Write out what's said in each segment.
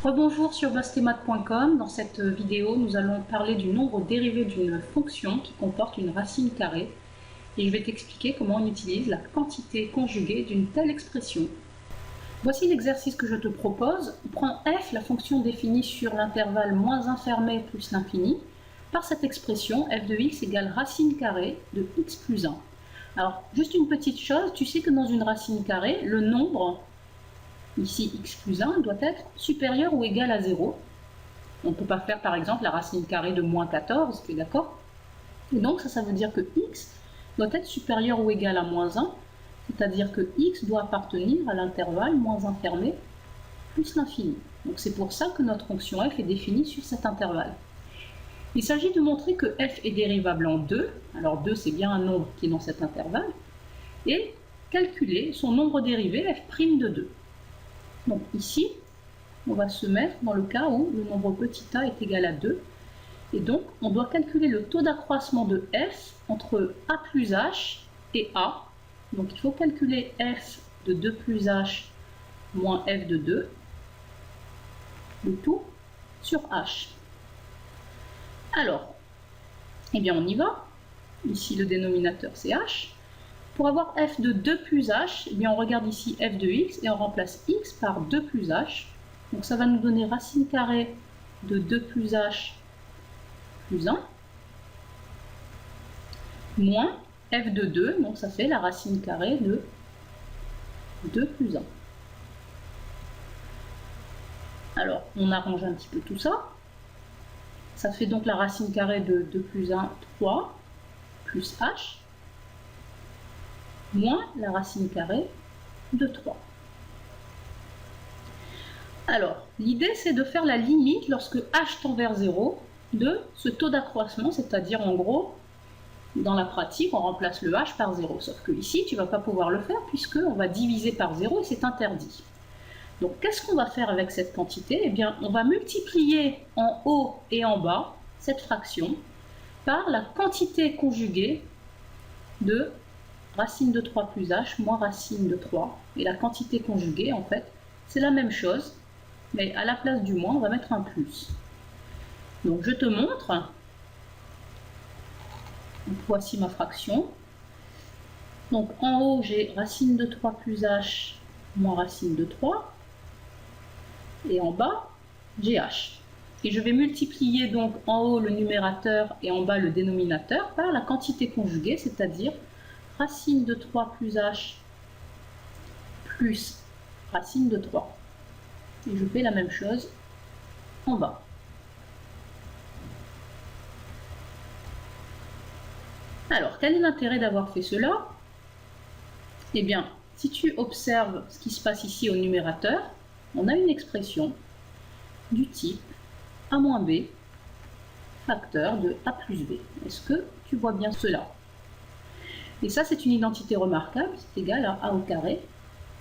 Rebonjour sur bastetmath.com. Dans cette vidéo, nous allons parler du nombre dérivé d'une fonction qui comporte une racine carrée. Et je vais t'expliquer comment on utilise la quantité conjuguée d'une telle expression. Voici l'exercice que je te propose. On prend f, la fonction définie sur l'intervalle moins 1 fermé plus l'infini, par cette expression f de x égale racine carrée de x plus 1. Alors, juste une petite chose, tu sais que dans une racine carrée, le nombre, ici x plus 1, doit être supérieur ou égal à 0. On ne peut pas faire par exemple la racine carrée de moins 14, tu es d'accord? Et donc ça veut dire que x doit être supérieur ou égal à moins 1, c'est-à-dire que x doit appartenir à l'intervalle moins 1 fermé plus l'infini. Donc c'est pour ça que notre fonction f est définie sur cet intervalle. Il s'agit de montrer que f est dérivable en 2, alors 2 c'est bien un nombre qui est dans cet intervalle, et calculer son nombre dérivé f' de 2. Donc ici, on va se mettre dans le cas où le nombre petit a est égal à 2. Et donc, on doit calculer le taux d'accroissement de f entre a plus h et a. Donc il faut calculer f de 2 plus h moins f de 2, le tout sur h. Alors, eh bien on y va. Ici, le dénominateur c'est h. Pour avoir f de 2 plus h, eh bien on regarde ici f de x et on remplace x par 2 plus h. Donc ça va nous donner racine carrée de 2 plus h plus 1, moins f de 2, donc ça fait la racine carrée de 2 plus 1. Alors on arrange un petit peu tout ça. Ça fait donc la racine carrée de 2 plus 1, 3, plus h, moins la racine carrée de 3. Alors, l'idée c'est de faire la limite lorsque h tend vers 0 de ce taux d'accroissement, c'est-à-dire en gros, dans la pratique, on remplace le h par 0. Sauf que ici, tu ne vas pas pouvoir le faire puisqu'on va diviser par 0 et c'est interdit. Donc, qu'est-ce qu'on va faire avec cette quantité? Eh bien, on va multiplier en haut et en bas cette fraction par la quantité conjuguée de racine de 3 plus h moins racine de 3. Et la quantité conjuguée, en fait, c'est la même chose, mais à la place du moins, on va mettre un plus. Donc je te montre. Donc, voici ma fraction. Donc en haut, j'ai racine de 3 plus h moins racine de 3. Et en bas, j'ai h. Et je vais multiplier donc en haut le numérateur et en bas le dénominateur par la quantité conjuguée, c'est-à-dire racine de 3 plus h plus racine de 3. Et je fais la même chose en bas. Alors, quel est l'intérêt d'avoir fait cela? Eh bien, si tu observes ce qui se passe ici au numérateur, on a une expression du type a moins b facteur de a plus b. Est-ce que tu vois bien cela? Et ça, c'est une identité remarquable, c'est égal à a au carré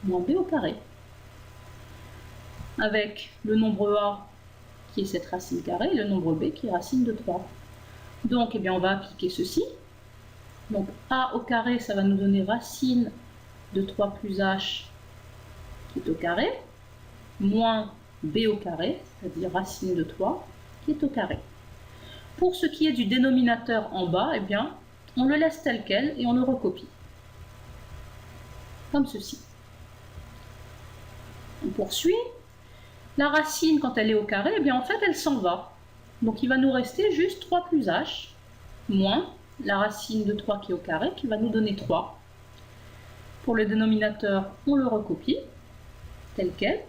moins b au carré. Avec le nombre a qui est cette racine carrée et le nombre b qui est racine de 3. Donc, eh bien, on va appliquer ceci. Donc a au carré, ça va nous donner racine de 3 plus h qui est au carré, moins b au carré, c'est-à-dire racine de 3 qui est au carré. Pour ce qui est du dénominateur en bas, eh bien, on le laisse tel quel et on le recopie. Comme ceci. On poursuit. La racine, quand elle est au carré, eh bien, en fait, elle s'en va. Donc il va nous rester juste 3 plus h moins la racine de 3 qui est au carré, qui va nous donner 3. Pour le dénominateur, on le recopie, tel quel.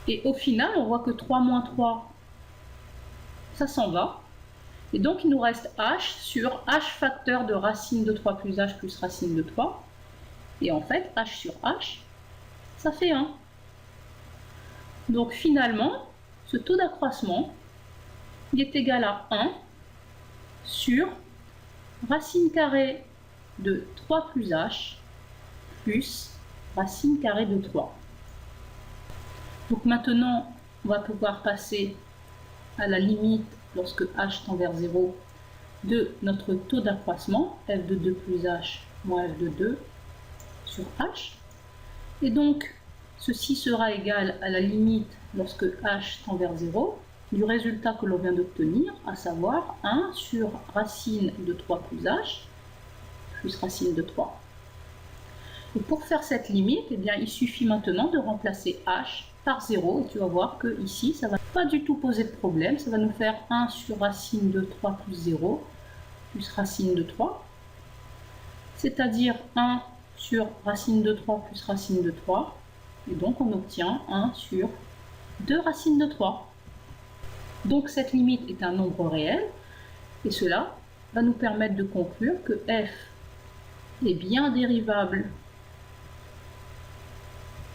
Et au final, on voit que 3 moins 3, ça s'en va. Et donc, il nous reste h sur h facteur de racine de 3 plus h plus racine de 3. Et en fait, h sur h, ça fait 1. Donc finalement, ce taux d'accroissement, il est égal à 1 sur racine carrée de 3 plus h plus racine carrée de 3. Donc maintenant, on va pouvoir passer à la limite lorsque h tend vers 0 de notre taux d'accroissement, f de 2 plus h moins f de 2 sur h. Et donc, Ceci sera égal à la limite, lorsque h tend vers 0, du résultat que l'on vient d'obtenir, à savoir 1 sur racine de 3 plus h, plus racine de 3. Et pour faire cette limite, eh bien, il suffit maintenant de remplacer h par 0. Et tu vas voir que ici, ça ne va pas du tout poser de problème. Ça va nous faire 1 sur racine de 3 plus 0, plus racine de 3. C'est-à-dire 1 sur racine de 3 plus racine de 3. Et donc, on obtient 1 sur 2 racines de 3. Donc, cette limite est un nombre réel. Et cela va nous permettre de conclure que f est bien dérivable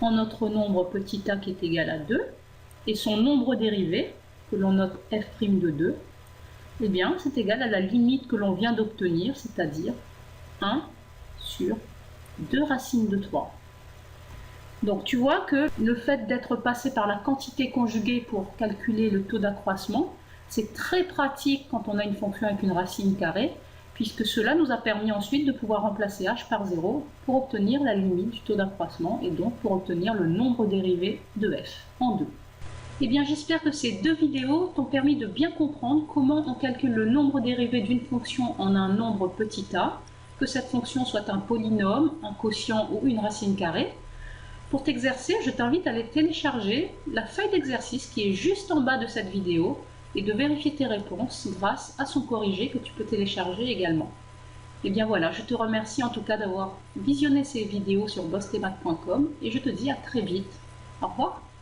en notre nombre petit a qui est égal à 2, et son nombre dérivé, que l'on note f' de 2, eh bien, c'est égal à la limite que l'on vient d'obtenir, c'est-à-dire 1 sur 2 racines de 3. Donc tu vois que le fait d'être passé par la quantité conjuguée pour calculer le taux d'accroissement, c'est très pratique quand on a une fonction avec une racine carrée, puisque cela nous a permis ensuite de pouvoir remplacer h par 0 pour obtenir la limite du taux d'accroissement et donc pour obtenir le nombre dérivé de f en 2. Eh bien, j'espère que ces deux vidéos t'ont permis de bien comprendre comment on calcule le nombre dérivé d'une fonction en un nombre petit a, que cette fonction soit un polynôme, un quotient ou une racine carrée. Pour t'exercer, je t'invite à aller télécharger la feuille d'exercice qui est juste en bas de cette vidéo et de vérifier tes réponses grâce à son corrigé que tu peux télécharger également. Et bien voilà, je te remercie en tout cas d'avoir visionné ces vidéos sur bossthemath.com et je te dis à très vite. Au revoir.